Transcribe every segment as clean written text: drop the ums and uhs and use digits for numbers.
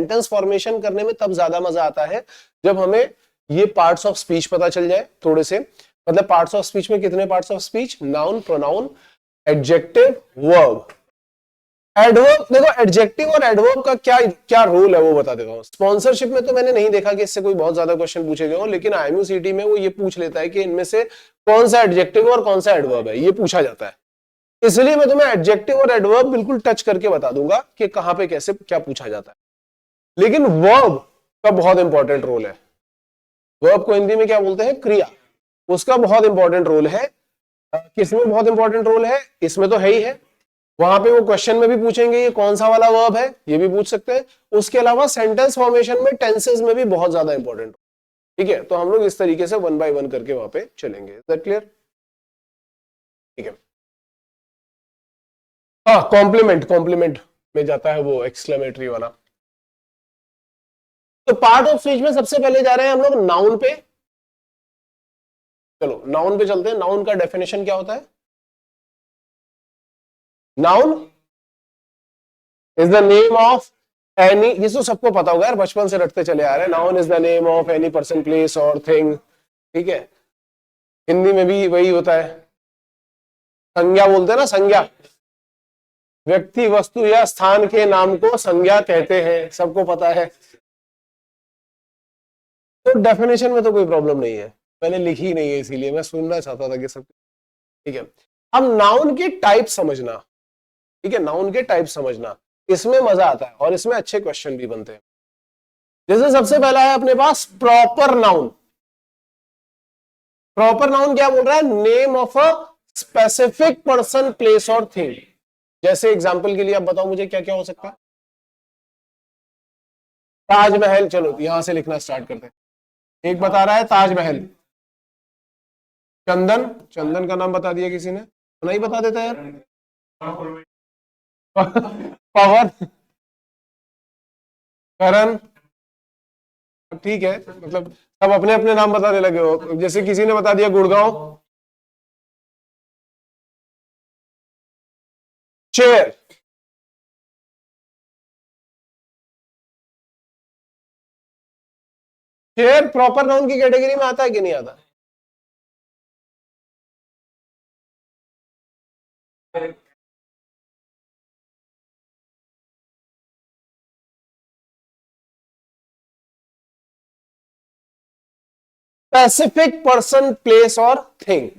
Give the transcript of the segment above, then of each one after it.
Sentence formation करने में तब ज्यादा मजा आता है जब हमें ये पार्ट्स ऑफ स्पीच पता चल जाए थोड़े से। मतलब पार्ट्स ऑफ स्पीच में कितने parts of speech? Noun, pronoun, adjective, verb. Adverb देखो, एडजेक्टिव और एडवर्ब का क्या क्या रोल है वो बता देता हूं। स्पॉन्सरशिप में तो मैंने नहीं देखा कि इससे कोई बहुत ज्यादा क्वेश्चन पूछे गए हो, लेकिन IMUCT में वो ये पूछ लेता है कि इनमें से कौन सा एडजेक्टिव और कौन सा एडवर्ब है, ये पूछा जाता है। इसलिए मैं तुम्हें एडजेक्टिव और एडवर्ब बिल्कुल टच करके बता दूंगा कि कहां पे कैसे क्या पूछा जाता है। लेकिन वर्ब का बहुत इंपॉर्टेंट रोल है। वर्ब को हिंदी में क्या बोलते हैं? क्रिया। उसका बहुत इंपॉर्टेंट रोल है। किसमें बहुत इंपॉर्टेंट रोल है? इसमें तो है ही है, वहां पे वो क्वेश्चन में भी पूछेंगे ये कौन सा वाला वर्ब है, ये भी पूछ सकते हैं। उसके अलावा सेंटेंस फॉर्मेशन में, टेंसेस में भी बहुत ज्यादा इंपॉर्टेंट। ठीक है, तो हम लोग इस तरीके से 1 बाय 1 करके वहां पे चलेंगे। Is that clear? ठीक है। हाँ, कॉम्प्लीमेंट, कॉम्प्लीमेंट में जाता है वो एक्सक्लेमेटरी वाला। तो पार्ट ऑफ स्पीच में सबसे पहले जा रहे हैं हम लोग नाउन पे। चलो नाउन पे चलते हैं। नाउन का डेफिनेशन क्या होता है? Noun is the name of any, ये तो सबको पता होगा यार, बचपन से रटते चले आ रहे हैं। Noun is the name of any person, place और थिंग। ठीक है, हिंदी में भी वही होता है, संज्ञा बोलते हैं ना, संज्ञा। व्यक्ति, वस्तु या स्थान के नाम को संज्ञा कहते हैं, सबको पता है। तो डेफिनेशन में तो कोई प्रॉब्लम नहीं है, मैंने लिखी नहीं है इसीलिए मैं सुनना चाहता था कि सब। ठीक है, अब नाउन के टाइप समझना। ठीक है, नाउन के टाइप समझना, इसमें मजा आता है और इसमें अच्छे क्वेश्चन भी बनते हैं। जैसे सबसे पहला है अपने पास प्रॉपर नाउन। प्रॉपर नाउन क्या बोल रहा है? Name of a specific person, place और थिंग। जैसे एग्जांपल के लिए आप बताओ मुझे क्या क्या हो सकता है? ताजमहल, चलो यहां से लिखना स्टार्ट करते हैं। एक बता रहा है ताजमहल। चंदन, चंदन का नाम बता दिया किसी ने, नहीं बता देता यार। पवन, करण, ठीक है, मतलब सब अपने अपने नाम बताने लगे हो। जैसे किसी ने बता दिया Gurgaon. Chair, chair proper noun की कैटेगरी में आता है कि नहीं आता? स्पेसिफिक पर्सन, प्लेस और थिंग।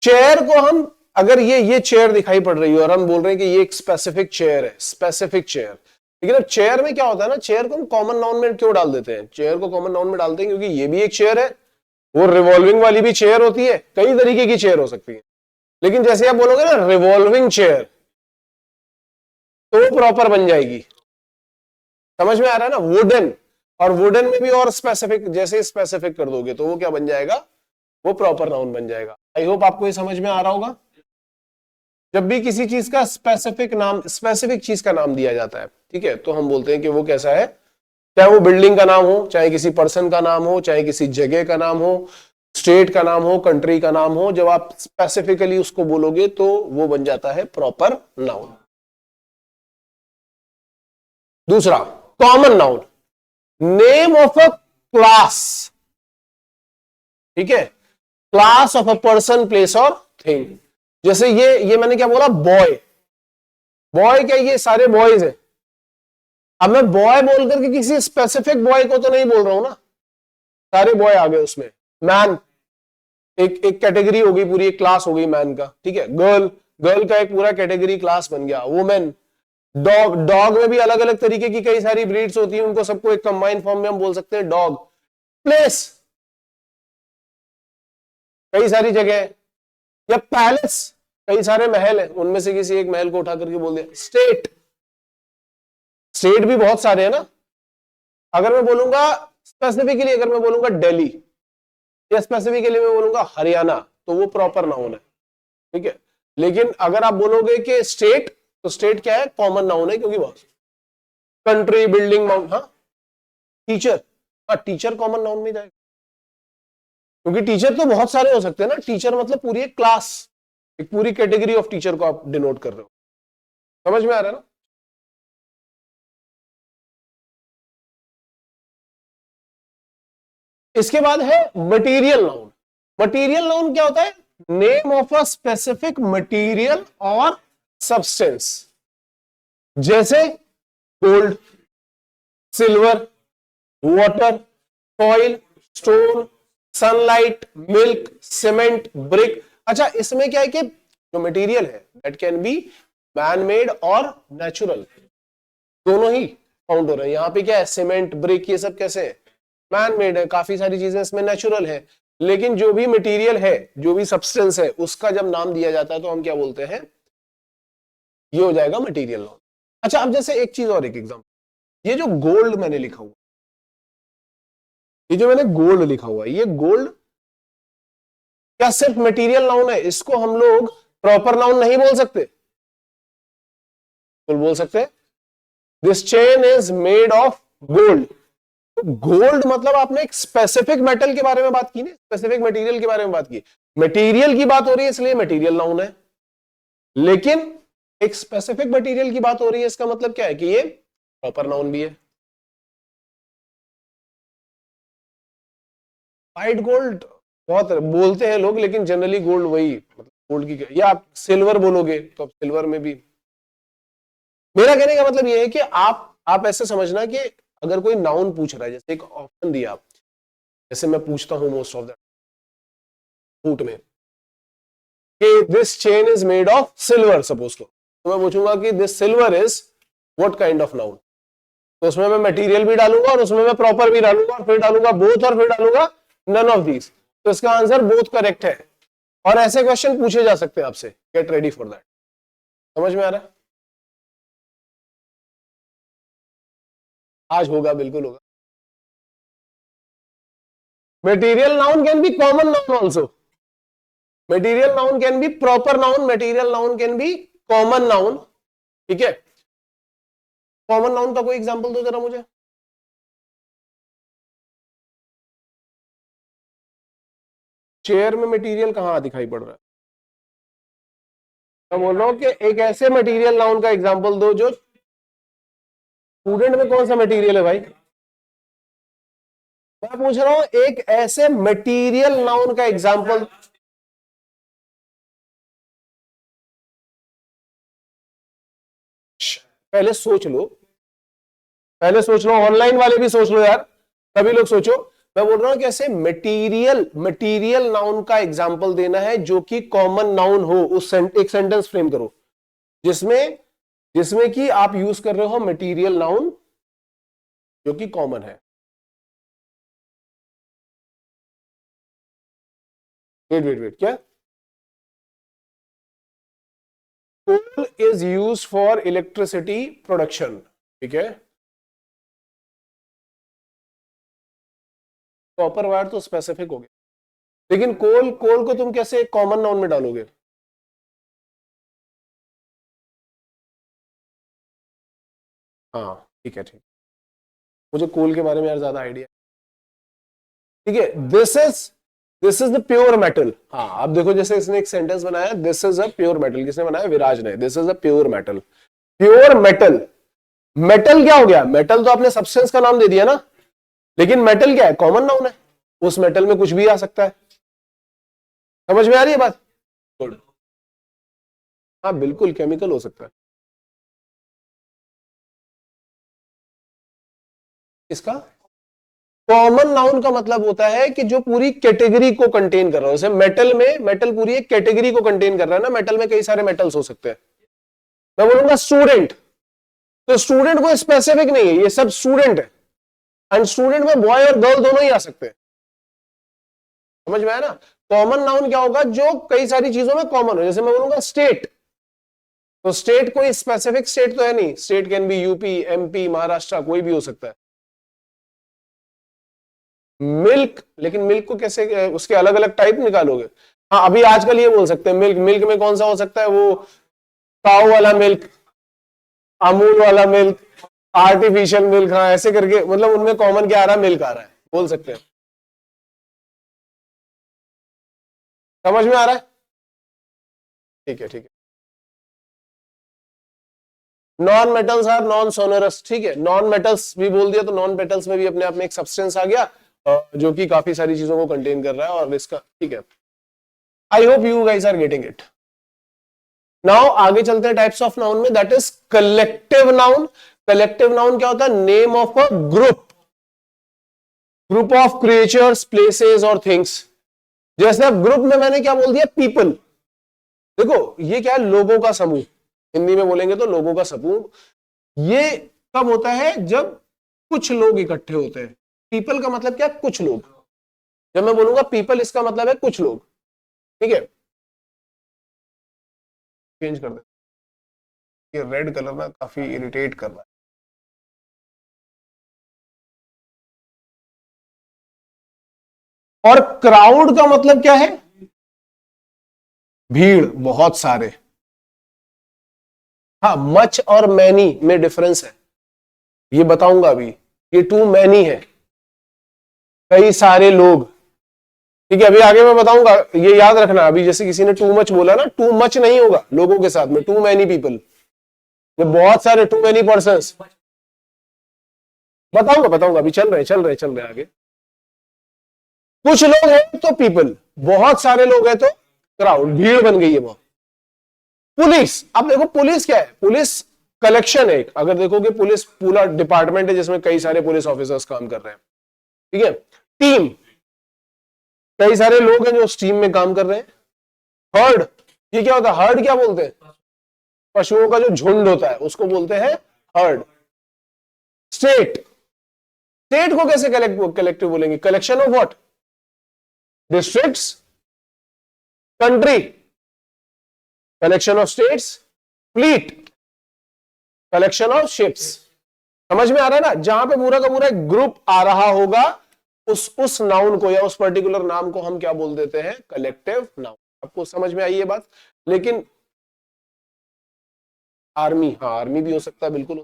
चेयर को हम, अगर ये चेयर दिखाई पड़ रही है और हम बोल रहे हैं कि ये एक स्पेसिफिक चेयर है, स्पेसिफिक चेयर। लेकिन अब चेयर में क्या होता है ना, चेयर को हम कॉमन नाउन में क्यों डाल देते हैं? चेयर को कॉमन नाउन में डालते हैं क्योंकि ये भी एक चेयर है, वो रिवॉल्विंग वाली भी चेयर होती है, कई तरीके की चेयर हो सकती है। लेकिन जैसे आप बोलोगे ना रिवॉल्विंग चेयर, तो वो प्रॉपर बन जाएगी। समझ में आ रहा है ना? वुडन, और वुडन में भी और स्पेसिफिक, जैसे स्पेसिफिक कर दोगे तो वो क्या बन जाएगा? वो प्रॉपर नाउन बन जाएगा। आई होप आपको ये समझ में आ रहा होगा। जब भी किसी चीज का स्पेसिफिक नाम, स्पेसिफिक चीज का नाम दिया जाता है, ठीक है, तो हम बोलते हैं कि वो कैसा है। चाहे वो बिल्डिंग का नाम हो, चाहे किसी पर्सन का नाम हो, चाहे किसी जगह का नाम हो, स्टेट का नाम हो, कंट्री का नाम हो, जब आप स्पेसिफिकली उसको बोलोगे तो वो बन जाता है प्रॉपर नाउन। दूसरा, common noun, name of a class. ठीक है, class of a person, place और थिंग। जैसे ये मैंने क्या बोला? बॉय। बॉय क्या, ये सारे बॉयज है। अब मैं बॉय बोल करके किसी स्पेसिफिक बॉय को तो नहीं बोल रहा हूं ना, सारे बॉय आ गए उसमें। मैन एक एक कैटेगरी हो गई, पूरी एक क्लास हो गई मैन का। ठीक है, गर्ल, गर्ल का एक पूरा कैटेगरी क्लास बन गया। वुमेन, डॉग, डॉग में भी अलग अलग तरीके की कई सारी ब्रीड्स होती हैं, उनको सबको एक कंबाइंड फॉर्म में हम बोल सकते हैं डॉग। प्लेस, कई सारी जगह, या पैलेस, कई सारे महल हैं, उनमें से किसी एक महल को उठा करके बोल दिया। स्टेट, स्टेट भी बहुत सारे हैं ना। अगर मैं बोलूंगा स्पेसिफिकली, अगर मैं बोलूंगा दिल्ली, या स्पेसिफिकली मैं बोलूंगा हरियाणा, तो वो प्रॉपर नाउन है। ठीक है, लेकिन अगर आप बोलोगे कि स्टेट, तो स्टेट क्या है? कॉमन नाउन है, क्योंकि बहुत। कंट्री, बिल्डिंग, माउंट, हाँ। टीचर, हाँ टीचर कॉमन नाउन में जाएगा, क्योंकि टीचर तो बहुत सारे हो सकते हैं ना। टीचर मतलब पूरी एक क्लास, एक पूरी कैटेगरी ऑफ टीचर को आप डिनोट कर रहे हो। समझ में आ रहा है ना? इसके बाद है मटेरियल नाउन। मटेरियल नाउन क्या होता है? Name of a specific material और सब्सटेंस, जैसे gold, silver, water, soil, stone, sunlight, milk, cement, brick. अच्छा, इसमें क्या है कि जो मटेरियल है that can be man made और नेचुरल, दोनों ही काउंट हो रहे हैं। यहां पे क्या है? सीमेंट, ब्रिक, ये सब कैसे है? मैन मेड है। काफी सारी चीजें इसमें नेचुरल है, लेकिन जो भी मटेरियल है, जो भी सब्सटेंस है, उसका जब नाम दिया जाता है तो हम क्या बोलते हैं? ये हो जाएगा मटेरियल नाउन। अच्छा, अब जैसे एक चीज और, एक एग्जांपल, ये जो गोल्ड मैंने लिखा हुआ, ये जो मैंने गोल्ड लिखा हुआ है, ये गोल्ड क्या सिर्फ मटेरियल नाउन है? इसको हम लोग प्रॉपर नाउन नहीं बोल सकते? बोल सकते हैं। This chain is made of gold. Gold मतलब आपने एक स्पेसिफिक मेटल के बारे में बात की ना, स्पेसिफिक मटेरियल के बारे में बात की। मटेरियल की बात हो रही है इसलिए मटेरियल नाउन है, लेकिन एक स्पेसिफिक मटेरियल की बात हो रही है, इसका मतलब क्या है कि ये प्रॉपर नाउन भी है। व्हाइट गोल्ड बहुत बोलते हैं लोग, लेकिन जनरली गोल्ड वही, मतलब गोल्ड की, या आप सिल्वर बोलोगे तो अब सिल्वर में भी। मेरा कहने का मतलब ये है कि आप ऐसे समझना कि अगर कोई नाउन पूछ रहा है, जैसे एक ऑप्शन दिया, जैसे मैं पूछता हूं मोस्ट ऑफ द फूट में कि this chain is made of silver, suppose को, तो मैं पूछूंगा कि this silver is what kind of noun. तो उसमें मैं मटेरियल भी डालूंगा और उसमें मैं प्रॉपर भी डालूंगा और फिर डालूंगा बोथ और फिर डालूंगा नन ऑफ दीज। तो इसका आंसर बोथ करेक्ट है। और ऐसे क्वेश्चन पूछे जा सकते हैं आपसे, गेट रेडी फॉर दैट। समझ में आ रहा है? आज होगा, बिल्कुल होगा। Material noun can be common noun also. Material noun can be proper noun, material noun can be common noun. ठीक है, कॉमन नाउन का कोई एग्जांपल दो जरा मुझे। चेयर में मटेरियल कहां दिखाई पड़ रहा है? मैं बोल रहा हूं कि एक ऐसे मटेरियल नाउन का एग्जांपल दो जो स्टूडेंट में कौन सा मटेरियल है भाई? मैं पूछ रहा हूं एक ऐसे मटेरियल नाउन का एग्जांपल। पहले सोच लो, पहले सोच लो, ऑनलाइन वाले भी सोच लो यार, सभी लोग सोचो। मैं बोल रहा हूं कि ऐसे मटेरियल नाउन का एग्जांपल देना है जो कि कॉमन नाउन हो। एक सेंटेंस फ्रेम करो जिसमें जिसमें कि आप यूज कर रहे हो मटेरियल नाउन जो कि कॉमन है। वेट वेट वेट, क्या? Coal is use for electricity production. ठीक है, कॉपर वायर तो स्पेसिफिक हो गया, लेकिन कोल कोल को तुम कैसे कॉमन नाउन में डालोगे? हाँ ठीक है, ठीक, मुझे कोल के बारे में यार ज्यादा आइडिया। ठीक है, this is the pure metal. हाँ, अब देखो, जैसे इसने एक सेंटेंस बनाया, this is a pure metal. किसने बनाया? विराज ने। This is a pure metal. Pure metal, metal क्या हो गया? मेटल तो आपने सब्सटेंस का नाम दे दिया ना, लेकिन मेटल क्या है? कॉमन नाउन है। उस मेटल में कुछ भी आ सकता है। समझ में आ रही है बात? गुड। हाँ बिल्कुल, केमिकल हो सकता है इसका। कॉमन नाउन का मतलब होता है कि जो पूरी कैटेगरी को कंटेन कर रहा है। जैसे मेटल में, मेटल पूरी एक कैटेगरी को कंटेन कर रहा है ना, मेटल में कई सारे मेटल्स हो सकते हैं। मैं बोलूंगा स्टूडेंट, तो स्टूडेंट कोई स्पेसिफिक नहीं है, ये सब स्टूडेंट है। एंड स्टूडेंट में बॉय और गर्ल दोनों ही आ सकते हैं। समझ में आया ना? कॉमन नाउन क्या होगा? जो कई सारी चीजों में कॉमन हो। जैसे मैं बोलूंगा स्टेट, तो स्टेट कोई स्पेसिफिक स्टेट तो है नहीं। State can be UP, MP, Maharashtra, कोई भी हो सकता है। मिल्क, लेकिन मिल्क को कैसे, उसके अलग अलग टाइप निकालोगे? हाँ, अभी आजकल ये बोल सकते हैं मिल्क। मिल्क में कौन सा हो सकता है? वो काऊ वाला मिल्क, अमूल वाला मिल्क, आर्टिफिशियल मिल्क। हाँ, ऐसे करके, मतलब उनमें कॉमन क्या आ रहा है? मिल्क आ रहा है, बोल सकते हैं। समझ में आ रहा है? ठीक है, ठीक है। Non metals are non sonorous. ठीक है, नॉन मेटल्स भी बोल दिया तो नॉन मेटल्स में भी अपने आप में एक सब्सटेंस आ गया, जो कि काफी सारी चीजों को कंटेन कर रहा है और इसका ठीक है। I hope you guys are getting it. Now आगे चलते हैं टाइप्स ऑफ नाउन में, that is collective noun. Collective noun क्या होता है? Name of a group, group of creatures, places और थिंग्स। जैसे अब ग्रुप में मैंने क्या बोल दिया? पीपल। देखो ये क्या है? लोगों का समूह, हिंदी में बोलेंगे तो लोगों का समूह। ये कब होता है? जब कुछ लोग इकट्ठे होते हैं। पीपल का मतलब क्या है? कुछ लोग। जब मैं बोलूंगा पीपल, इसका मतलब है कुछ लोग। ठीक है, चेंज कर दे, ये रेड कलर ना काफी इरिटेट कर रहा है। और क्राउड का मतलब क्या है? भीड़, बहुत सारे। हाँ, मच और मैनी में डिफरेंस है, ये बताऊंगा अभी। ये टू मैनी है, कई सारे लोग। ठीक है, अभी आगे मैं बताऊंगा, ये याद रखना। अभी जैसे किसी ने टू मच बोला ना, टू मच नहीं होगा लोगों के साथ में, टू मैनी पीपल, ये बहुत सारे, टू मैनी पर्संस। बताऊंगा बताऊंगा, अभी चल रहे आगे। कुछ लोग हैं तो पीपल, बहुत सारे लोग हैं तो क्राउड, भीड़ बन गई है वहां। पुलिस, अब देखो पुलिस क्या है? पुलिस कलेक्शन है। अगर देखोगे पुलिस पूरा डिपार्टमेंट है जिसमें कई सारे पुलिस ऑफिसर्स काम कर रहे हैं। ठीक है, टीम, कई सारे लोग हैं जो उस टीम में काम कर रहे हैं। हर्ड, ये क्या होता है? हर्ड क्या बोलते हैं? पशुओं का जो झुंड होता है उसको बोलते हैं हर्ड। स्टेट, स्टेट को कैसे कलेक्टिव बोलेंगे? Collection of what? Districts, country, collection of states, fleet, collection of ships. समझ में आ रहा है ना? जहां पे पूरा का पूरा एक ग्रुप आ रहा होगा, उस नाउन को या उस पर्टिकुलर नाम को हम क्या बोल देते हैं? Collective noun. आपको समझ में आई ये बात? लेकिन आर्मी, हाँ आर्मी भी हो सकता है, बिल्कुल।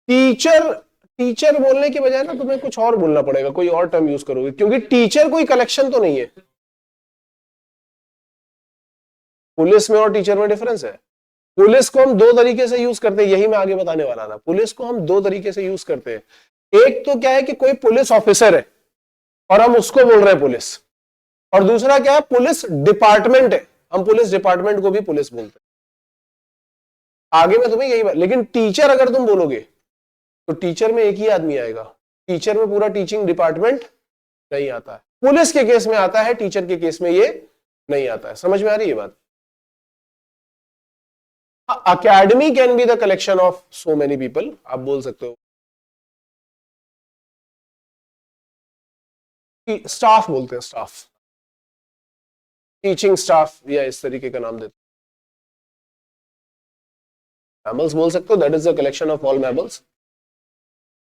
टीचर, टीचर बोलने की बजाय ना तुम्हें कुछ और बोलना पड़ेगा, कोई और टर्म यूज करोगे, क्योंकि टीचर कोई कलेक्शन तो नहीं है। पुलिस में और टीचर में डिफरेंस है। पुलिस को हम दो तरीके से यूज करते हैं, यही मैं आगे बताने वाला था। पुलिस को हम दो तरीके से यूज करते हैं। एक तो क्या है कि कोई पुलिस ऑफिसर है और हम उसको बोल रहे हैं पुलिस, और दूसरा क्या है? पुलिस डिपार्टमेंट है, हम पुलिस डिपार्टमेंट को भी पुलिस बोलते हैं। आगे में तुम्हें यही बात, लेकिन टीचर अगर तुम बोलोगे तो टीचर में एक ही आदमी आएगा। टीचर में पूरा टीचिंग डिपार्टमेंट नहीं आता है। पुलिस के केस में आता है, टीचर के केस में ये नहीं आता है। समझ में आ रही है बात? Academy can be the collection of so many people, आप बोल सकते हो। स्टाफ बोलते हैं, स्टाफ, टीचिंग स्टाफ, या इस तरीके का नाम देते हैं। मैमल्स बोल सकते हो, that is the collection of all mammals.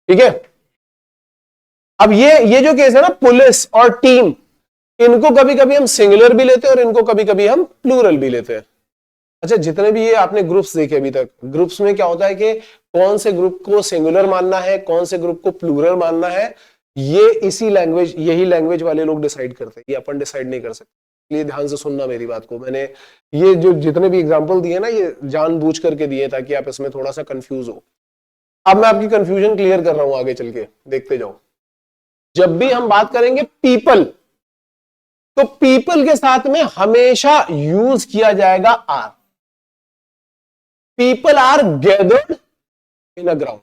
ठीक है, अब ये जो केस है ना, पुलिस और टीम, इनको कभी कभी हम सिंगुलर भी लेते हैं और इनको कभी कभी हम प्लूरल भी लेते हैं। अच्छा, जितने भी ये आपने ग्रुप्स देखे अभी तक, ग्रुप्स में क्या होता है कि कौन से ग्रुप को सिंगुलर मानना है, कौन से ग्रुप को प्लूरल मानना है, ये इसी लैंग्वेज, यही लैंग्वेज वाले लोग डिसाइड करते हैं, ये अपन डिसाइड नहीं कर सकते। इसलिए ध्यान से सुनना मेरी बात को। मैंने ये जो जितने भी एग्जाम्पल दिए ना, ये जानबूझ करके दिए ताकि आप इसमें थोड़ा सा कंफ्यूज हो। अब मैं आपकी कंफ्यूजन क्लियर कर रहा हूं, आगे चल के देखते जाओ। जब भी हम बात करेंगे पीपल, तो पीपल के साथ में हमेशा यूज किया जाएगा are. People are gathered in a ground,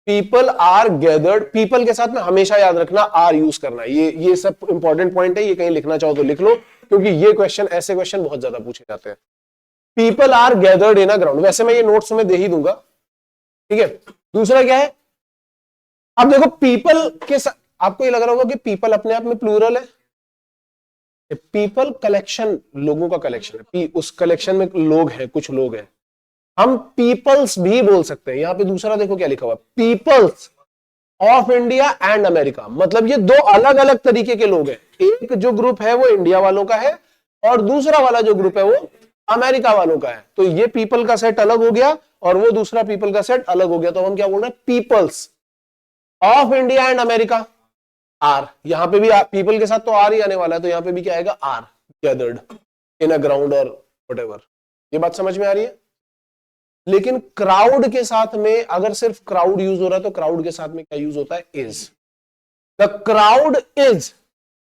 people are gathered, people के साथ में हमेशा याद रखना आर यूज करना। ये सब इंपॉर्टेंट पॉइंट है, ये कहीं लिखना चाहो तो लिख लो, क्योंकि ये क्वेश्चन, ऐसे क्वेश्चन बहुत ज्यादा पूछे जाते हैं। People are gathered in a ground, वैसे मैं ये नोट्स में दे ही दूंगा। ठीक है, दूसरा क्या है? अब देखो पीपल के साथ आपको ये लग रहा होगा कि पीपल अपने आप में प्लूरल है। पीपल कलेक्शन, लोगों का कलेक्शन है, उस कलेक्शन में लोग हैं, कुछ लोग हैं, हम पीपल्स भी बोल सकते हैं। यहां पे दूसरा देखो क्या लिखा हुआ, peoples of India and America, मतलब ये दो अलग अलग तरीके के लोग हैं। एक जो ग्रुप है वो इंडिया वालों का है, और दूसरा वाला जो ग्रुप है वो अमेरिका वालों का है। तो ये पीपल का सेट अलग हो गया और वो दूसरा पीपल का सेट अलग हो गया। तो हम क्या बोल रहे हैं? Peoples of India and America, are. यहां पे भी पीपल के साथ तो आर ही आने वाला है, तो यहां पे भी क्या आएगा? Are gathered in a ground और व्हाटएवर। ये बात समझ में आ रही है? लेकिन क्राउड के साथ में अगर सिर्फ क्राउड यूज हो रहा है तो क्राउड के साथ में क्या यूज होता है? Is. The crowd is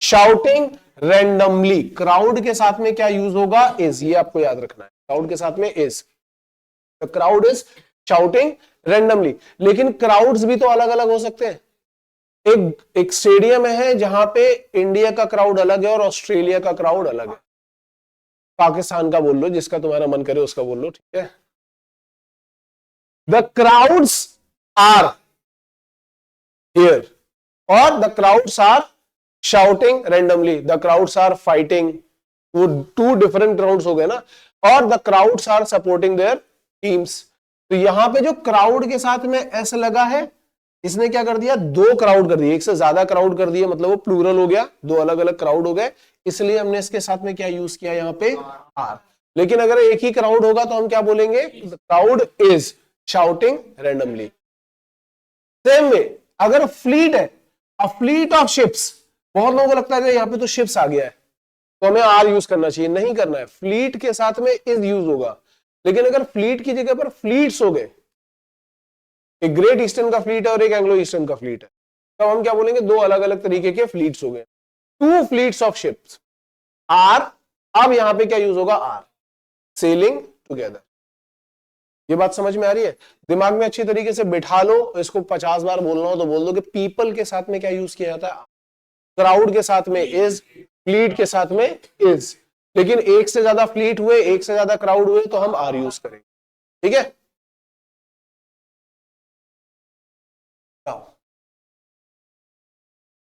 shouting randomly. Crowd के साथ में क्या यूज होगा? इज। ये आपको याद रखना है, क्राउड के साथ में is. The crowd is shouting randomly. लेकिन क्राउड्स भी तो अलग अलग हो सकते हैं। एक स्टेडियम है जहां पे इंडिया का क्राउड अलग है और ऑस्ट्रेलिया का क्राउड अलग है। पाकिस्तान का बोल लो, जिसका तुम्हारा मन करे उसका बोल लो, ठीक है। द क्राउड्स आर हियर और the crowds are shouting randomly. The crowds are fighting, वो टू डिफरेंट क्राउड्स हो गए ना। और the crowds are supporting their teams. तो यहां पे जो क्राउड के साथ में एस लगा है, इसने क्या कर दिया? दो क्राउड कर दिए, एक से ज्यादा क्राउड कर दिए, मतलब वो प्लूरल हो गया, दो अलग अलग क्राउड हो गए। इसलिए हमने इसके साथ में क्या यूज किया यहाँ पे? आर। लेकिन अगर एक ही क्राउड होगा तो हम क्या बोलेंगे? Crowd is shouting randomly. Same way अगर फ्लीट है, अ फ्लीट ऑफ शिप्स, बहुत लोगों को लगता है कि यहाँ पे तो शिप्स आ गया है तो हमें आर यूज करना चाहिए। नहीं करना है, फ्लीट के साथ में इज यूज होगा। लेकिन अगर फ्लीट की जगह पर फ्लीट्स हो गए, एक ग्रेट ईस्टर्न का फ्लीट है और एक एंग्लो ईस्टर्न का फ्लीट है, तब हम क्या बोलेंगे? दो अलग अलग तरीके के फ्लीट्स हो गए, two fleets of ships are. अब यहां पे क्या यूज होगा? Are, sailing together. ये बात समझ में आ रही है? दिमाग में अच्छी तरीके से बिठा लो। इसको 50 बार बोलना हो तो बोल दो कि पीपल के साथ में क्या यूज किया जाता है? क्राउड के साथ में इज, फ्लीट के साथ में इज। लेकिन एक से ज्यादा फ्लीट हुए, एक से ज्यादा क्राउड हुए तो हम आर यूज करेंगे, ठीक है।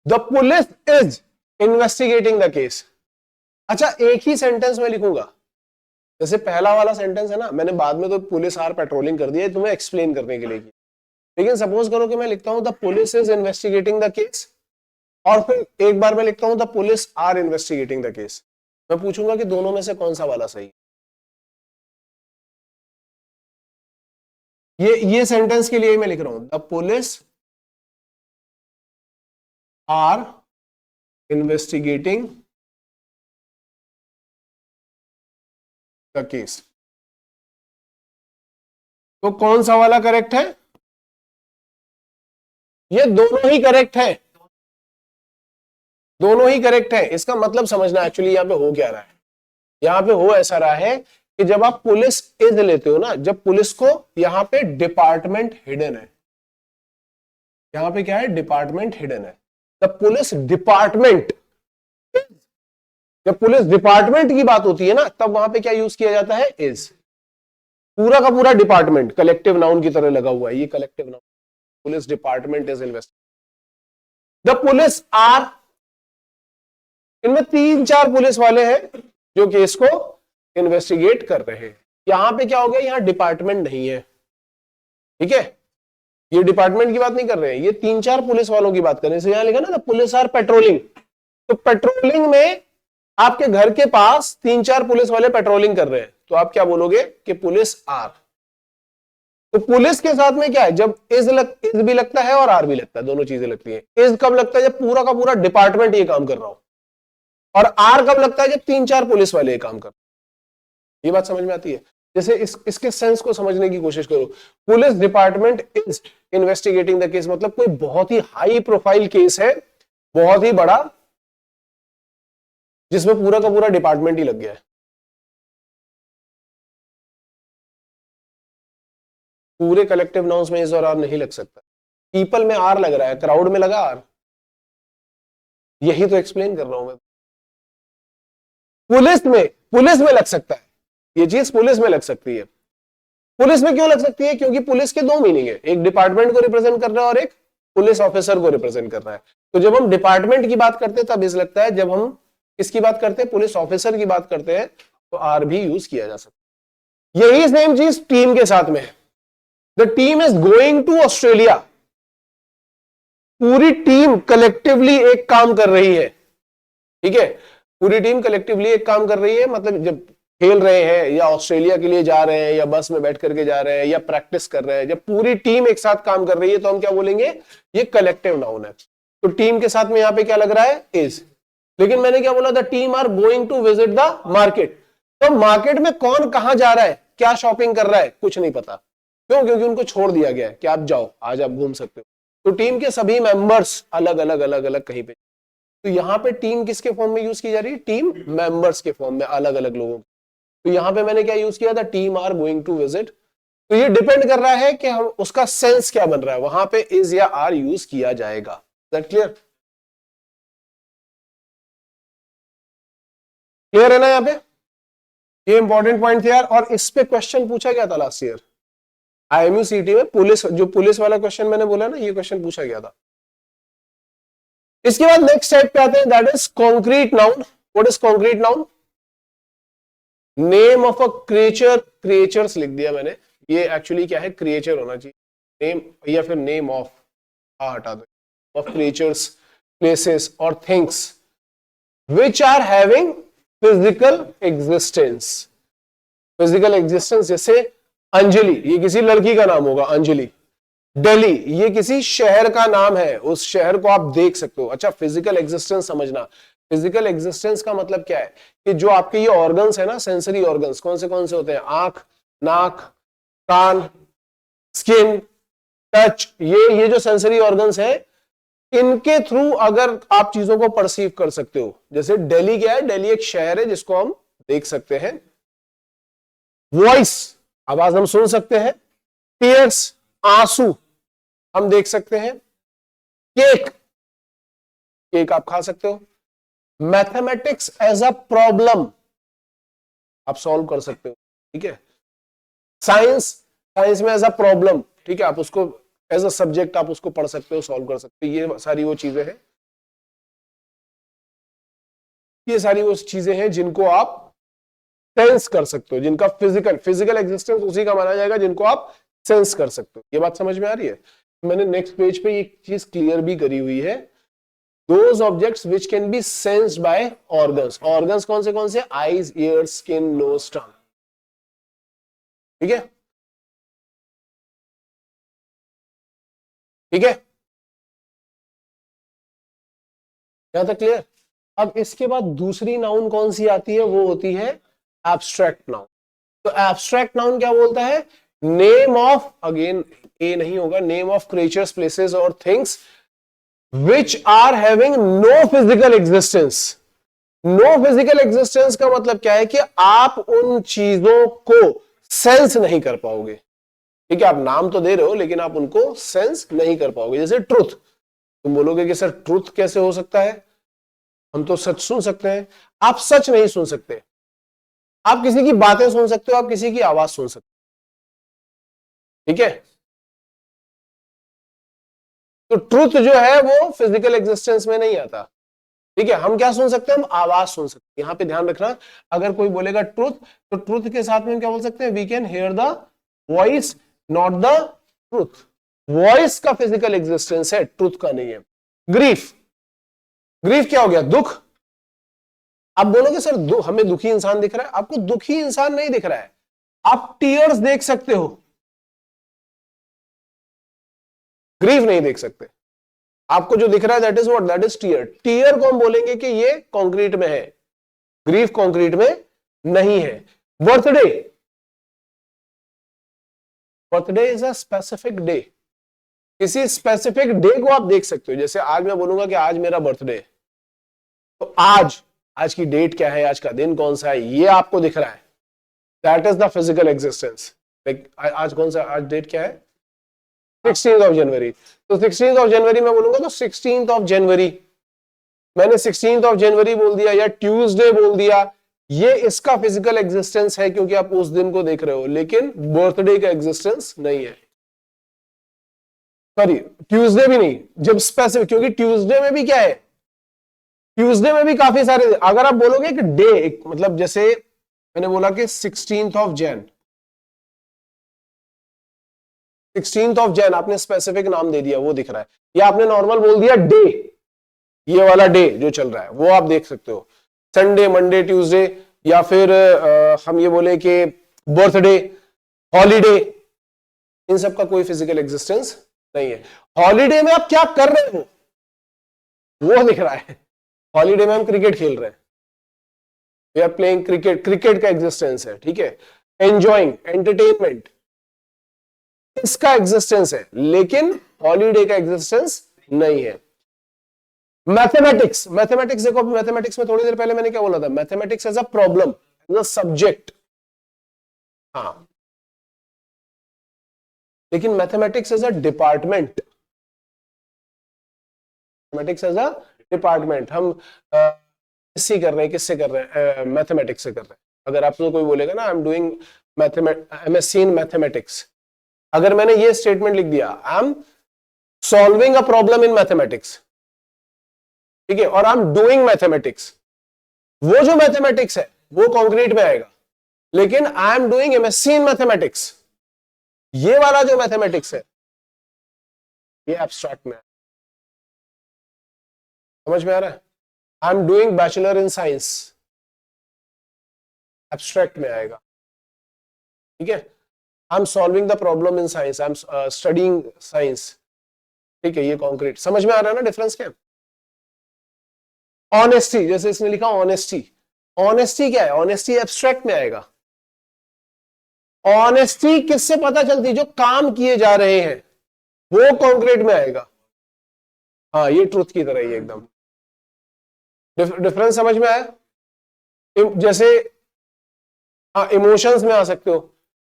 The police is investigating the case. अच्छा, एक ही सेंटेंस में लिखूंगा। जैसे पहला वाला सेंटेंस है ना, मैंने बाद में तो पुलिस आर पेट्रोलिंग कर दिया, तुम्हें एक्सप्लेन करने के लिए किया। लेकिन सपोज करो कि मैं लिखता हूं the police is investigating the case, और फिर एक बार मैं लिखता हूं the police are investigating the case. मैं पूछूंगा कि दोनों में से कौन सा वाला सही है? ये सेंटेंस के लिए मैं लिख रहा हूं the police are investigating the case. तो कौन सा वाला करेक्ट है? ये दोनों ही करेक्ट है, दोनों ही करेक्ट है। इसका मतलब समझना एक्चुअली यहां पे हो क्या रहा है। यहां पे हो ऐसा रहा है कि जब आप पुलिस इज लेते हो ना, जब पुलिस को यहां पे डिपार्टमेंट हिडन है, यहां पे क्या है? डिपार्टमेंट हिडन है। द पुलिस डिपार्टमेंट, जब पुलिस डिपार्टमेंट की बात होती है ना, तब वहां पे क्या यूज किया जाता है? इज। पूरा का पूरा डिपार्टमेंट कलेक्टिव नाउन की तरह लगा हुआ है, ये collective noun. Police department is investigating the police are. इनमें 3-4 पुलिस वाले हैं जो केस को इन्वेस्टिगेट कर रहे हैं। यहां पे क्या हो गया? यहां डिपार्टमेंट नहीं है, ठीक है। ये डिपार्टमेंट की बात नहीं कर रहे हैं, ये 3-4 पुलिस वालों की बात कर रहे हैं। यहां लिखा ना पुलिस आर पेट्रोलिंग, तो पेट्रोलिंग में आपके घर के पास 3-4 पुलिस वाले पेट्रोलिंग कर रहे हैं, तो आप क्या बोलोगे? कि पुलिस आर। तो पुलिस के साथ में क्या है? जब इज भी लगता है और आर भी लगता है, दोनों चीजें लगती हैं। इज कब लगता है? जब पूरा का पूरा डिपार्टमेंट ये काम कर रहा हो। और आर कब लगता है? जब 3-4 पुलिस वाले ये काम कर रहे हो। ये बात समझ में आती है? जैसे इसके सेंस को समझने की कोशिश करो। Police department is investigating the case, मतलब कोई बहुत ही हाई प्रोफाइल केस है, बहुत ही बड़ा, जिसमें पूरा का पूरा डिपार्टमेंट ही लग गया है। पूरे कलेक्टिव नाउन्स में इज और आर नहीं लग सकता। पीपल में आर लग रहा है, क्राउड में लगा आर। यही तो एक्सप्लेन कर रहा हूं मैं। पुलिस में लग सकता है, ये चीज पुलिस में लग सकती है। पुलिस में क्यों लग सकती है? क्योंकि पुलिस के दो मीनिंग है, एक डिपार्टमेंट को रिप्रेजेंट कर रहा है और एक पुलिस ऑफिसर को रिप्रेजेंट कर रहा है। तो जब हम डिपार्टमेंट की बात करते हैं तब इज लगता है, जब हम किसकी बात करते हैं? पुलिस ऑफिसर की बात करते हैं, तो आर भी यूज किया जा सकता है। यही सेम चीज टीम के साथ में है। The team is going to Australia. पूरी टीम कलेक्टिवली एक काम कर रही है, ठीक है। पूरी टीम कलेक्टिवली एक काम कर रही है, मतलब जब खेल रहे हैं या ऑस्ट्रेलिया के लिए जा रहे हैं या बस में बैठ करके जा रहे हैं या प्रैक्टिस कर रहे हैं, जब पूरी टीम एक साथ काम कर रही है तो हम क्या बोलेंगे? ये कलेक्टिव नाउन है। तो टीम के साथ में यहां पे क्या लग रहा है? इज। लेकिन मैंने क्या बोला? The team are going to visit the market. तो मार्केट में कौन कहां जा रहा है? क्या शॉपिंग कर रहा है कुछ नहीं पता। क्यों? क्योंकि उनको छोड़ दिया गया है कि आप जाओ, आज आप घूम सकते हो। तो टीम के सभी मेंबर्स अलग अलग अलग अलग कहीं पे। तो यहाँ पे टीम किसके फॉर्म में यूज की जा रही है? टीम मेंबर्स के फॉर्म में, अलग अलग लोगों। तो यहाँ पे मैंने क्या यूज किया था? Team are going to visit. तो ये डिपेंड कर रहा है कि हम उसका सेंस क्या बन रहा है, वहां पे इज या आर यूज किया जाएगा। That clear? क्लियर है ना यहाँ पे? ये इंपॉर्टेंट पॉइंट थे यार। और इस पे क्वेश्चन पूछा गया था लास्ट ईयर आईएमयू सीटी में। पुलिस, जो पुलिस वाला क्वेश्चन मैंने बोला ना, ये क्वेश्चन पूछा गया था। इसके बाद नेक्स्ट टाइप पे आते हैं, that is concrete noun. What is concrete noun? Name of a creature, creatures लिख दिया मैंने, ये एक्चुअली क्या है? क्रिएचर होना चाहिए, नेम या फिर नेम ऑफ, हटा दो, ऑफ क्रिएचर्स, प्लेसेस और things which are having physical existence. Physical existence, जैसे अंजलि, ये किसी लड़की का नाम होगा, अंजलि। दिल्ली, ये किसी शहर का नाम है, उस शहर को आप देख सकते हो। अच्छा, फिजिकल एग्जिस्टेंस समझना। फिजिकल एग्जिस्टेंस का मतलब क्या है? कि जो आपके ये ऑर्गन्स है ना, सेंसरी ऑर्गन्स, कौन से होते हैं? आंख, नाक, कान, स्किन, टच, ये जो सेंसरी ऑर्गन्स है, इनके थ्रू अगर आप चीजों को परसीव कर सकते हो। जैसे दिल्ली क्या है? दिल्ली एक शहर है जिसको हम देख सकते हैं। वॉइस, आवाज हम सुन सकते हैं। टीयर्स, आंसू हम देख सकते हैं। केक, केक आप खा सकते हो। मैथमेटिक्स एज अ प्रॉब्लम आप सॉल्व कर सकते हो, ठीक है। साइंस, साइंस में एज अ प्रॉब्लम, ठीक है, आप उसको एज अ सब्जेक्ट आप उसको पढ़ सकते हो, सॉल्व कर सकते हो। ये सारी वो चीजें हैं, ये सारी वो चीजें हैं जिनको आप सेंस कर सकते हो, जिनका फिजिकल एग्जिस्टेंस उसी का माना जाएगा जिनको आप सेंस कर सकते हो। ये बात समझ में आ रही है? मैंने नेक्स्ट पेज पे एक चीज क्लियर भी करी हुई है, those objects which can be sensed by organs. Organs कौन से? Eyes, ears, skin, nose, tongue, ठीक है, ठीक है, यहां तक क्लियर? अब इसके बाद दूसरी नाउन कौन सी आती है? वो होती है एब्स्ट्रैक्ट नाउन। तो एब्स्ट्रैक्ट नाउन क्या बोलता है? नेम ऑफ, अगेन ए नहीं होगा, नेम ऑफ क्रिएचर्स, प्लेसेस और things which are having no physical existence. No physical existence का मतलब क्या है? कि आप उन चीजों को सेंस नहीं कर पाओगे, ठीक है। आप नाम तो दे रहे हो लेकिन आप उनको सेंस नहीं कर पाओगे। जैसे ट्रुथ, तुम बोलोगे कि सर ट्रुथ कैसे हो सकता है? हम तो सच सुन सकते हैं। आप सच नहीं सुन सकते, आप किसी की बातें सुन सकते हो, आप किसी की आवाज सुन सकते हो, ठीक है। तो ट्रुथ जो है वो फिजिकल एग्जिस्टेंस में नहीं आता, ठीक है। हम क्या सुन सकते हैं? हम आवाज सुन सकते हैं। यहां पे ध्यान रखना, अगर कोई बोलेगा ट्रुथ, तो ट्रुथ के साथ में क्या बोल सकते हैं? We can hear the voice, not the truth. Voice का फिजिकल एग्जिस्टेंस है, ट्रुथ का नहीं है। ग्रीफ, ग्रीफ क्या हो गया? दुख। आप बोलोगे सर हमें दुखी इंसान दिख रहा है, आपको दुखी इंसान नहीं दिख रहा है, आप टीयर्स देख सकते हो, ग्रीफ नहीं देख सकते। आपको जो दिख रहा है that is what? That is tear. Tear को हम बोलेंगे कि ये कंक्रीट में है, ग्रीफ कंक्रीट में नहीं है। Birthday, birthday is a specific day, किसी स्पेसिफिक डे को आप देख सकते हो। जैसे आज मैं बोलूंगा कि आज मेरा बर्थडे है, तो आज की डेट क्या है, आज का दिन कौन सा है, ये आपको दिख रहा है, that is the physical existence. आज कौन सा, आज डेट क्या है? 16th of January. तो 16th ऑफ जनवरी मैं बोलूंगा तो 16th ऑफ जनवरी, मैंने 16th ऑफ जनवरी बोल दिया या ट्यूसडे बोल दिया, ये इसका फिजिकल एग्जिस्टेंस है क्योंकि आप उस दिन को देख रहे हो, लेकिन बर्थडे का एग्जिस्टेंस नहीं है। सॉरी, ट्यूसडे भी नहीं, जब स्पेसिफिक, क्योंकि ट्यूसडे में भी क्या है? ट्यूसडे में भी काफी सारे, अगर आप बोलोगे कि डे, मतलब जैसे मैंने बोला कि 16th of Jain, 16th of Jain, आपने स्पेसिफिक नाम दे दिया, वो दिख रहा है। या आपने नॉर्मल बोल दिया डे, ये वाला डे जो चल रहा है वो आप देख सकते हो। संडे, मंडे, ट्यूसडे, या फिर हम ये बोले कि बर्थडे, हॉलीडे, इन सब का कोई फिजिकल एग्जिस्टेंस नहीं है। हॉलीडे में आप क्या कर रहे हो वो दिख रहा है। हॉलीडे में हम क्रिकेट खेल रहे हैं, we are playing cricket, cricket का एग्जिस्टेंस है, ठीक है। एंजॉइंग, एंटरटेनमेंट, इसका एग्जिस्टेंस है, लेकिन हॉलीडे का एग्जिस्टेंस नहीं है। मैथमेटिक्स, मैथमेटिक्स देखो, अभी मैथमेटिक्स में थोड़ी देर पहले मैंने क्या बोला था, mathematics as a problem, as a subject, हाँ, लेकिन mathematics as a department, mathematics as a department, हम किससे कर रहे हैं, किससे कर रहे हैं, मैथमेटिक्स से कर रहे हैं। अगर आपसे कोई बोलेगा ना I am doing MSc in mathematics, अगर मैंने ये स्टेटमेंट लिख दिया I am solving a problem in mathematics, ठीक है, और आई एम डूइंग मैथमेटिक्स, वो जो मैथमेटिक्स है वो कॉन्क्रीट में आएगा, लेकिन I am doing MSc in mathematics, ये वाला जो मैथमेटिक्स है ये एब्स्ट्रैक्ट में है। समझ में आ रहा है? I am doing bachelor in science, abstract में आएगा, ठीक है। I am solving the problem in science, I am studying science, ठीक है, ये कॉन्क्रीट। समझ में आ रहा है ना डिफरेंस क्या है? ऑनेस्टी, जैसे इसने लिखा ऑनेस्टी, ऑनेस्टी क्या है, ऑनेस्टी एब्स्ट्रैक्ट में आएगा। ऑनेस्टी किससे पता चलती, जो काम किए जा रहे हैं वो कॉन्क्रीट में आएगा। हाँ, ये ट्रुथ की तरह ही एकदम। डिफरेंस समझ में आया? जैसे हाँ, इमोशंस में आ सकते हो,